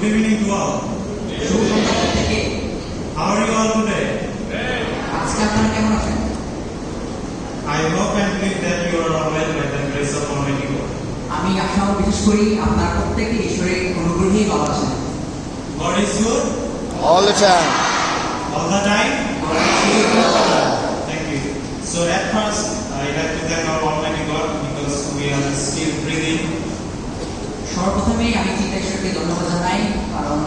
Good evening to all. How are you all today? I hope and believe that you are all well by the grace of Almighty God. আমি আশা ও বিশ্বাস করি আপনারা প্রত্যেকে ঈশ্বরের অনুগ্রহেই ভালো আছেন। God is good all the time. all the time. Thank you. So at first, I like to thank our Almighty God because we are still breathing. সর্বপ্রথমে আমি চিন্তা ঈশ্বরকে ধন্যবাদ জানাই, কারণ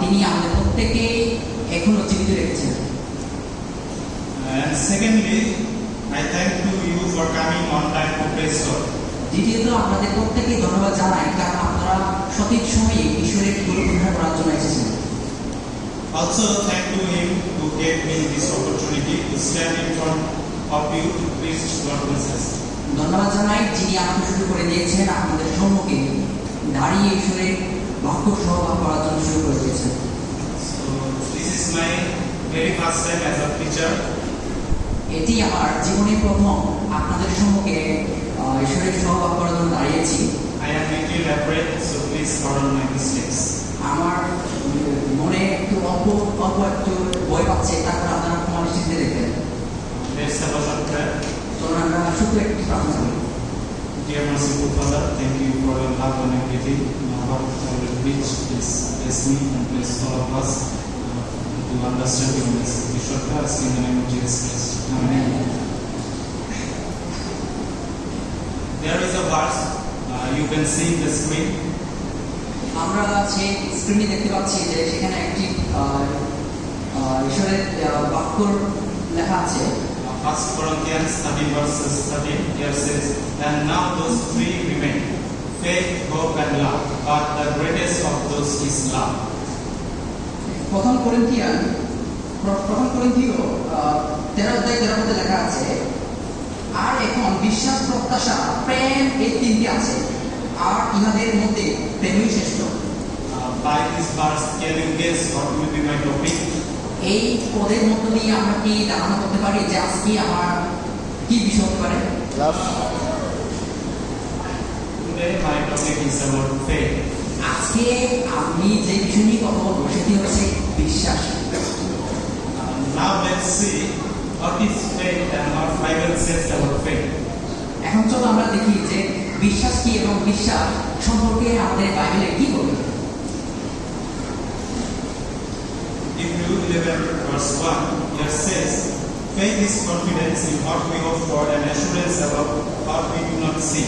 তিনি আমাদের প্রত্যেকে এখনো জীবিত রেখেছেন। And secondly, I thank to you for coming on time to praise God. দ্বিতীয়ত আপনাদের প্রত্যেকে ধন্যবাদ জানাই, কারণ আপনারা সঠিক সময়ে ঈশ্বরের গুণগান করার জন্য এসেছেন। Also thank to him who gave me this opportunity to stand in front of you to preach God's message. ধন্যবাদ জানাই যিনি আমাকে শুরু করে দিয়েছেন, আপনাদের সম্মুখে দাঁড়িয়ে ঈশ্বরের বাক্য সহভাগ করার জন্য শুরু করে দিয়েছেন। So this is my very first time as a preacher. এটি আমার জীবনের প্রথম আপনাদের সম্মুখে ঈশ্বরের সহভাগ করার জন্য দাঁড়িয়েছি। I am little afraid, so please pardon my mistakes. আমার মনে একটু অল্প একটু ভয় পাচ্ছে, তারপর আপনারা ক্ষমা দৃষ্টিতে দেখবেন। Let's have a short prayer. চলুন আমরা শুধু একটি প্রার্থনা করি। Dear merciful Father, thank you for your love and everything. Now, what I will preach, please bless me and bless all of us to understand your message. We should ask in the name of Jesus Christ. Amen. There is a verse you can see in the screen. আমরা সেই স্ক্রিনে দেখতে পাচ্ছি যে সেখানে একটি ঈশ্বরের বাক্য লেখা আছে। 1 Corinthians 13 verses 13 here says, and now those three remain, faith, hope and love, but the greatest of those is love. প্রথম করিন্থীয় 13 অধ্যায় 13 পদে লেখা আছে, আর এখন বিশ্বাস, প্রত্যাশা, প্রেম এই তিনটি আছে, আর ইহাদের মধ্যে প্রেমই শ্রেষ্ঠ। By this verse, can you guess what will be my topic? এই পদের মধ্য দিয়ে আমরা কি ধারণা করতে পারি যে আজকে আমার কি বিষয় হতে পারে? Love. Today my topic is about faith. আজকে আমি যে বিষয় নিয়ে কথা বলবো সেটি হচ্ছে বিশ্বাস। Now let's see what is faith and what Bible says about faith. এখন চলো আমরা দেখি যে বিশ্বাস কি এবং বিশ্বাস সম্পর্কে আমাদের বাইবেলে কি বলে। Hebrews 11 verse 1 here says, faith is confidence in what we hope for and assurance about what we do not see.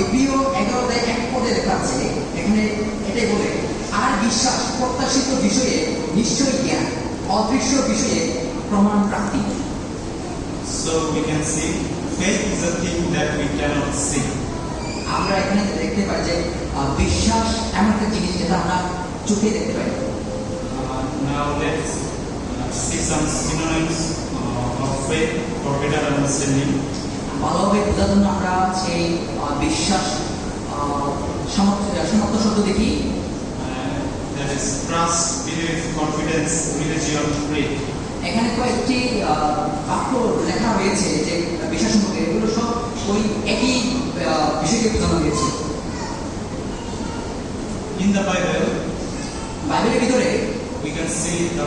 এপ্রিয় 11 অধ্যায় 1 পদে লেখা আছে, এখানে এটাই বলে, আর বিশ্বাস প্রত্যাশিত বিষয়ে নিশ্চয় জ্ঞান, অদৃশ্য বিষয়ে প্রমাণ প্রাপ্তি। So we can see faith is a thing that we cannot see. আমরা এখানে দেখতে পাই যে বিশ্বাস এমন একটা জিনিস যেটা আমরা চোখে দেখতে পাই। Now let's see some synonyms of faith for better understanding. ভালোভাবে বোঝার জন্য আমরা সেই বিশ্বাস সমর্থ শব্দ দেখি। That is trust, belief, confidence, religion, faith. এখানে কয়েকটি বাক্য লেখা হয়েছে যে বিশ্বাস সম্পর্কে, এগুলো সব ওই একই বিষয়কে বোঝানো হয়েছে। In the Bible, বাইবেলের ভিতরে we can see the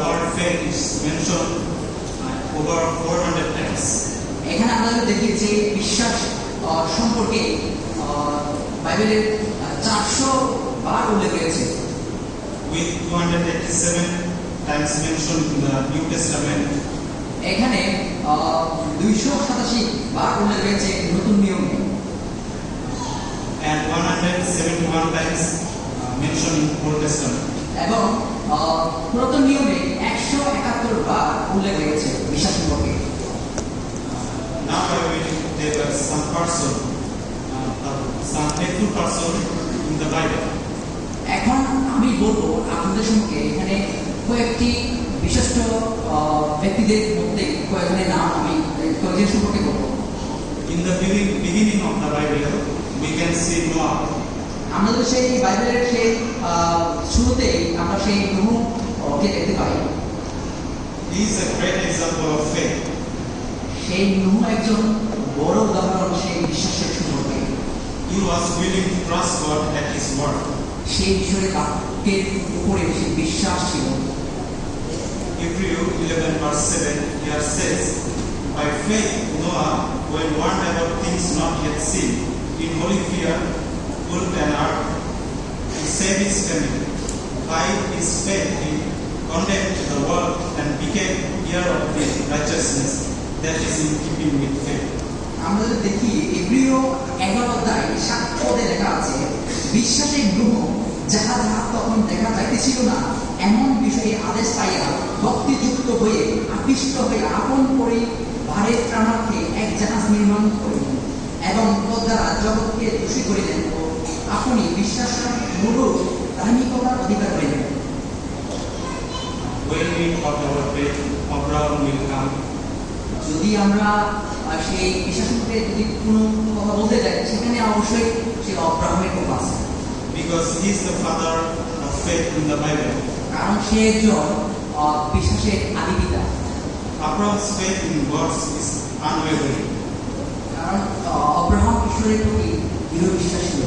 word faith is mentioned over 400 times. এখানে আমরা দেখি যে বিশ্বাস সম্পর্কে বাইবেলের 400 বার উল্লেখ হয়েছে। With 287 times mentioned in the New Testament. এখানে 287 বার উল্লেখ হয়েছে নতুন নিয়মে। And 171 times mentioned in Old Testament. এবং পুরাতন নিয়মে 171 বার উল্লেখ হয়েছে বিশ্বাস সম্পর্কে। Now I will take some person, some faithful person in the Bible. এখন আমি বলবো আপনাদের সঙ্গে এখানে কয়েকটি বিশিষ্ট ব্যক্তিদের মধ্যে কয়েকজনের নাম আমি কয়েকজন সম্পর্কে বলবো। In the beginning of the Bible, we can see Noah. আমরা যদি সেই বাইবেলের সেই শুরুতে আমরা সেই নূহকে দেখতে পাই। He is a great example of faith. সেই নূহ একজন বড় উদাহরণ সেই বিশ্বাসের সম্পর্কে। he was willing to trust God at His word. সেই ঈশ্বরের বাক্যের উপরে সে বিশ্বাস ছিল। Hebrew 11 verse 7 here says, by faith Noah, when warned about things not yet seen, in holy fear, built an ark to save his family. By his faith he condemned the world and became heir of the righteousness that is in keeping with faith. আমরা যদি দেখি এব্রিয় 11 অধ্যায় 7 পদে লেখা আছে, বিশ্বাসে নোহ যাহা যাহা তখন দেখা যাইতেছিল না এমন বিষয়ে আদেশ পাইয়া ভক্তিযুক্ত হয়ে আকৃষ্ট হয়ে আপন করে ভারের ত্রাণার্থে এক জাহাজ নির্মাণ করিলেন এবং তদ্বারা জগৎকে খুশি করিলেন ও আপনি বিশ্বাস মূল ধার্মিকতার অধিকার করিলেন। When we talk about faith, Abraham will come. যদি আমরা সেই বিশ্বাসকে যদি কোনো কথা বলতে যাই, সেখানে অবশ্যই সে অব্রাহামের কথা আছে, Because he is the father of faith in the Bible. কারণ সে একজন বিশ্বাসের আদি পিতা। Abraham's faith in God is unwavering. কারণ অব্রাহাম ঈশ্বরের প্রতি দৃঢ় বিশ্বাস ছিল।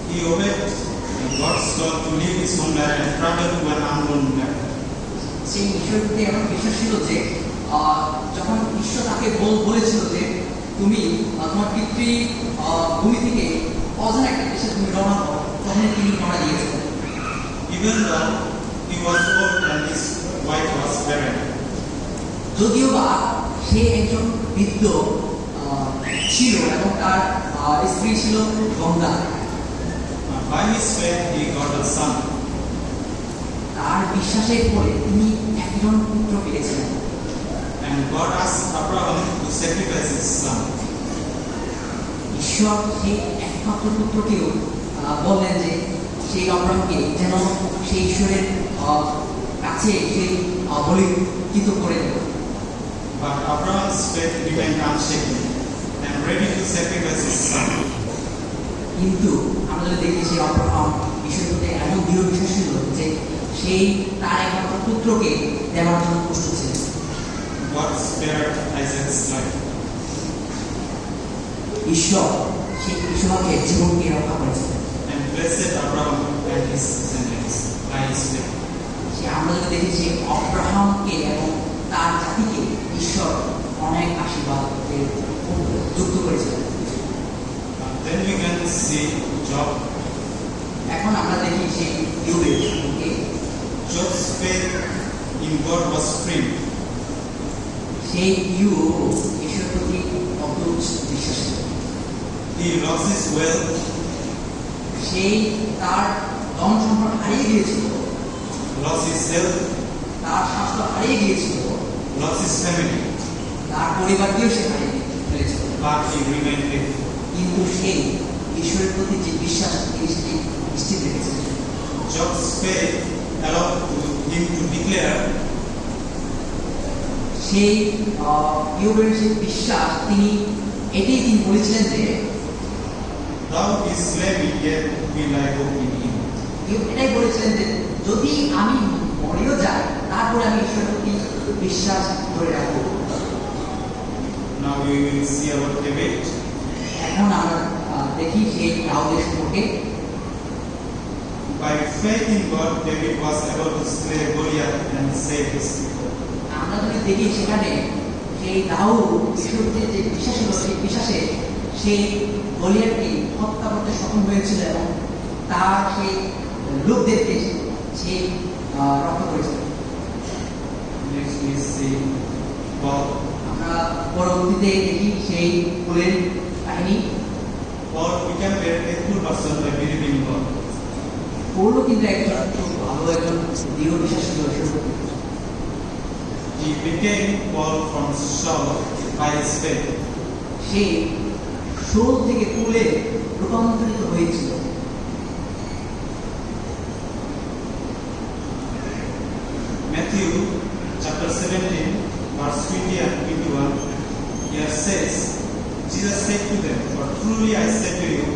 He obeyed God's call to leave his homeland and travel to an unknown land. সেই ঈশ্বরের প্রতি এমন বিশ্বাস ছিল যে যখন ঈশ্বর তাকে বলেছিল যে তুমি তোমার পিতৃ ভূমি থেকে অজানা একটা দেশে তুমি রওনা হও, তখন তিনি রওনা দিয়েছিলেন। Even though he was old and his wife was barren. যদিও বা সে একজন বৃদ্ধ ছিল এবং তার স্ত্রী ছিল Ganga. By his faith he got a son. তার বিশ্বাসের পরে তিনি একজন পুত্র পেয়েছিলেন। And God asked Abraham to sacrifice his son. ঈশ্বর সেই একমাত্র পুত্রকেও বললেন যে সেই অব্রাহামকে যেন সেই ঈশ্বরের কাছে সেই বলিকৃত করে দেব। But Abraham's faith remained unshaken and ready to sacrifice his son. কিন্তু আমরা যদি দেখি সেই অব্রাহাম ঈশ্বরের প্রতি এমন দৃঢ় বিশ্বাস ছিল যে সেই তার একমাত্র পুত্রকে দেওয়ার জন্য প্রস্তুত ছিল। God spared Isaac's life. ঈশ্বর সেই ইসহাকের জীবনকে রক্ষা করেছিলেন। And blessed Abraham and his descendants by his faith. সে আমরা যদি দেখি সেই অব্রাহামকে এবং তার জাতিকে ঈশ্বর অনেক আশীর্বাদ যুক্ত করেছিলেন। Then we can see Job. এখন আমরা দেখি সেই ইয়ুবের সম্পর্কে। Job's faith in God was free. সেই ইয়ুব ঈশ্বরের প্রতি অটুট বিশ্বাস ছিল। He lost his wealth. সেই তার ধন সম্পদ হারিয়ে গিয়েছিল, Lost his health. তার স্বাস্থ্য হারিয়ে গিয়েছিল, Lost his family. তার পরিবারকেও সে হারিয়ে ফেলেছিল। But he remained faithful. কিন্তু সেই ঈশ্বরের প্রতি যে বিশ্বাস তিনি সেটি নিশ্চিত রেখেছিলেন। Job's faith allowed him to declare, সেই ইয়ুবের যে বিশ্বাস তিনি বলেছিলেন যে thou is slay me, yet will I hope in him. এটাই বলেছিলেন যে যদি আমি মরেও যাই তারপরে আমি ঈশ্বরের প্রতি বিশ্বাস ধরে রাখবো। Now we will see about David. এখন আমরা দেখি সেই দাউদের সম্পর্কে। By faith in God, David was able to slay Goliath and save his people. আমরা যদি দেখি সেখানে সেই দাউদ ঈশ্বরের প্রতি যে বিশ্বাস ছিল, সেই বিশ্বাসে সেই গলিয়াতকে হত্যা করতে সক্ষম হয়েছিল এবং তার সেই লোকদেরকে সে রক্ষা করেছিল। Next we see Paul. আমরা পরবর্তীতে দেখি সেই ফুলের কাহিনী। Paul became a faithful person by believing in God. পৌলও কিন্তু একজন খুব ভালো একজন দৃঢ় বিশ্বাস ছিল ঈশ্বরের প্রতি। He became Paul from Saul by his faith. সে শোল থেকে ফুলে রূপান্তরিত হয়েছিল। Matthew chapter 17 verse 20 and 21 here says, Jesus said to them, for truly I say to you,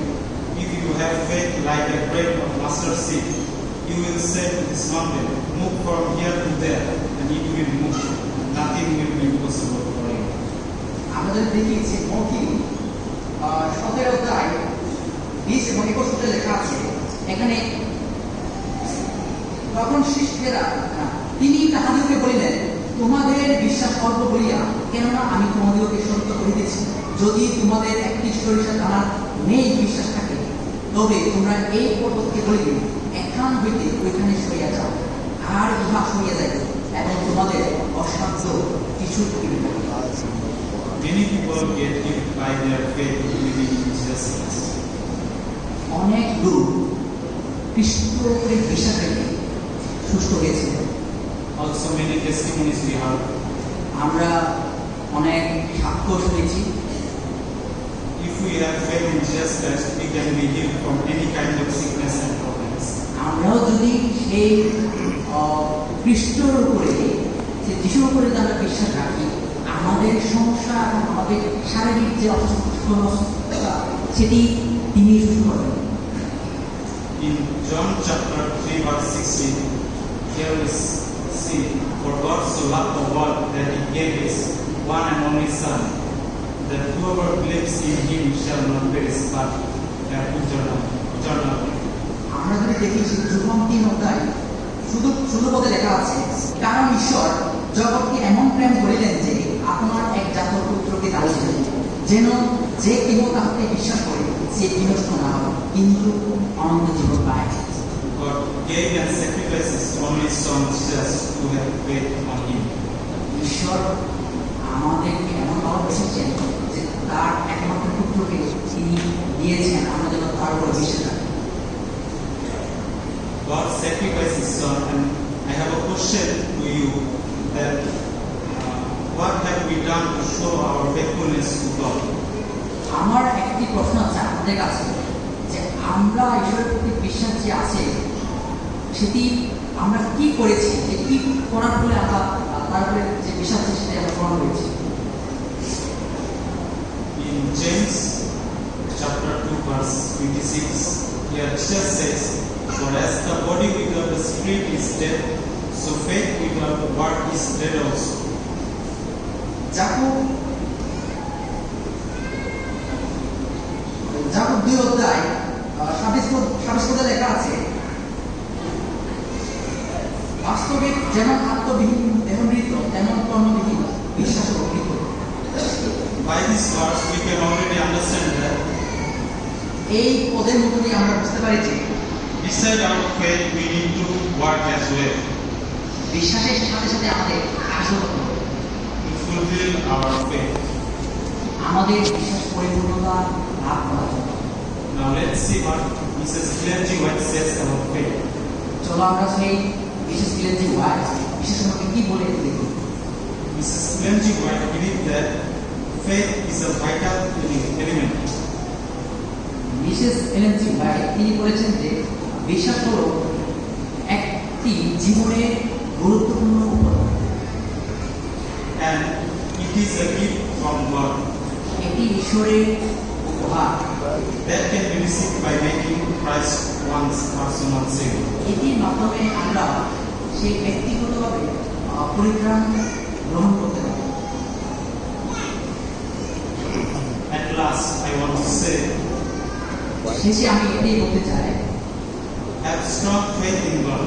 if you have faith like a grain of mustard seed, you will say to this mountain, move from here to there, and it will move. Nothing will be impossible for you. আমরা যদি দেখি যে মথি 17 অধ্যায় 20 এবং 21 পদে লেখা আছে, এখানে তখন শিষ্যেরা তিনি তাহাদিওকে বলিলেন, তোমাদের বিশ্বাস অল্প বলিয়া কেননা আমি তোমাদিওকে সত্য করিতেছি, যদি তোমাদের একটি সরিষা দানা নেই বিশ্বাস থাকে, তবে তোমরা এই পর্বতকে বলিবে, এখান হইতে ওইখানে সরিয়া যাও, আর ইহা সরিয়া যাইবে, এবং তোমাদের অসাধ্য কিছু থাকিবে না। Many people get hit by their faith believing in Jesus Christ. অনেক লোক খ্রিস্টের উপরে বিশ্বাস রেখে সুস্থ হয়েছে। Also many testimonies we have. আমরা অনেক সাক্ষ্য শুনেছি। If we have faith in Jesus Christ, we can be healed from any kind of sickness and problems. আমরাও যদি সেই খ্রিস্টের উপরে, যে যিশুর উপরে আমরা বিশ্বাস রাখি, আমাদের সমস্যা এবং আমাদের শারীরিক যে অসুস্থতা সেটি তিনি সুস্থ করবেন। In John chapter 3 verse 16, here we see, for God so loved the world that he gave his one and only Son, that whoever believes in him shall not perish but have eternal life. আমরা যদি দেখি যোহন 3 অধ্যায় শুধু পদে লেখা আছে, কারণ ঈশ্বর জগৎকে এমন প্রেম করিলেন যে আপনার একজাত পুত্রকে দিলেন, যেন যে কেহ তাহাকে বিশ্বাস করে সে বিনষ্ট না হয়, কিন্তু অনন্ত জীবন পায়। God gave and sacrificed his only Son Jesus to have faith on him. ঈশ্বর আমাদেরকে এমন ভালোবেসেছেন যে তার একমাত্র পুত্রকে তিনি দিয়েছেন, আমরা যেন তার উপর বিশ্বাস রাখি। God sacrificed his Son, and I have a question to you, that what have we done to show our faithfulness to God? আমার একটি প্রশ্ন আছে আপনাদের কাছে, যে আমরা ঈশ্বরের প্রতি বিশ্বাস যে আছে সেটি আমরা কি করেছি, যে কি করার ফলে আমরা তার উপরে যে বিশ্বাস আছে সেটা আমরা প্রমাণ করেছি। In James chapter 2 verse 26, here Jesus says, for as the body without the spirit is dead, so faith without the word is dead also. যাকব 2 অধ্যায় 27 পদে লেখা আছে, বাস্তবিক যেমন আত্মবিহীন দেহমৃত, তেমন কর্মবিহীন বিশ্বাস অকৃত। By this verse we can already understand that এই পদের মধ্য দিয়ে আমরা বুঝতে পারি যে beside our faith we need to work as well বিশ্বাসের সাথে সাথে আমাদের কাজও করতে হবে। to fulfill our faith. আমাদের বিশ্বাস পরিপূর্ণতা লাভ করার জন্য। Now let's see what Mrs. Clergy White says about faith. চলো আমরা সেই বিশেষ যে ওয়াইজ বিশেষ আমাকে কি বলে দেখি। Mrs. Clergy White believed that faith is a vital element. Mrs এলেন জি হোয়াইট তিনি বলেছেন যে বিশ্বাস হলো একটি জীবনের গুরুত্বপূর্ণ উপাদান, And it is a gift from God এটি ঈশ্বরের উপহার, that can be received by making Christ one's personal Savior. এটির মাধ্যমে আমরা সেই ব্যক্তিগতভাবে পরিত্রাণ গ্রহণ করতে পারি। At last, I want to say, শেষে আমি এটাই বলতে চাই, have strong faith in God.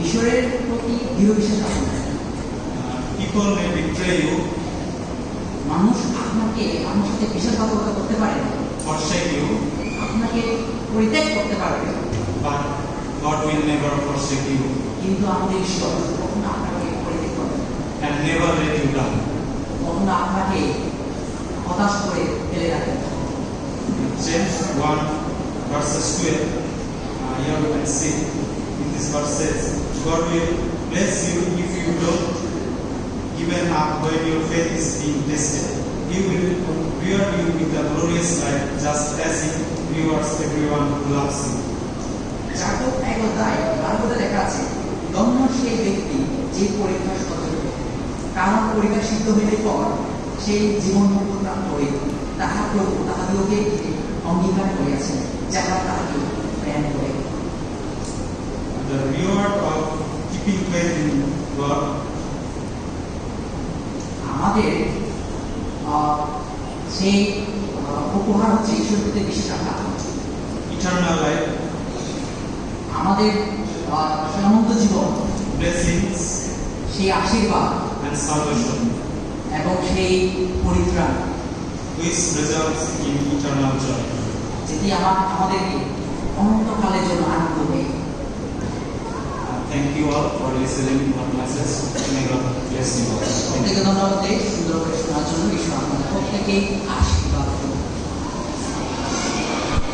ঈশ্বরের প্রতি দৃঢ় বিশ্বাস রাখুন। People may betray you, মানুষ আপনার সাথে বিশ্বাসঘাতকতা করতে পারে, forsake you, আপনাকে পরিত্যাগ করতে পারবে, but God will never forsake you কিন্তু আমাদের ঈশ্বর কখনো আপনাকে পরিত্যাগ করবে না, and never let you down. কখনো আপনাকে হতাশ করে ফেলে রাখবে। James 1 verses 12, here we can see, in this verse says, God will bless you if you don't even up when your faith is being tested. He will reward you with a glorious life, just as He rewards everyone who loves Him. যাকব 1 অধ্যায় 12 পদে লেখা আছে, ধন্য সেই ব্যক্তি যে পরীক্ষা সহ্য করে, কারণ পরীক্ষা সিদ্ধ হইলে পর সেই জীবন মুক্ত প্রাপ্ত হইল, তাহা প্রভু তাহাদিওকে অঙ্গীকার করিয়াছেন যারা তাহাকে প্রেম করে। The reward of keeping faith in God আমাদের সেই উপহার হচ্ছে ঈশ্বর প্রতি বিশ্বাস রাখা। eternal life, আমাদের অনন্ত জীবন, blessings, সেই আশীর্বাদ and salvation, এবং সেই পরিত্রাণ, which results in eternal joy. যেটি আমাদেরকে অনন্তকালের জন্য আনন্দ দেয়। Thank you all for listening to our message. May God bless you all. প্রত্যেকে ধন্যবাদ দেয় সুন্দর করে শোনার জন্য। ঈশ্বর আপনাদের প্রত্যেকেই আশীর্বাদ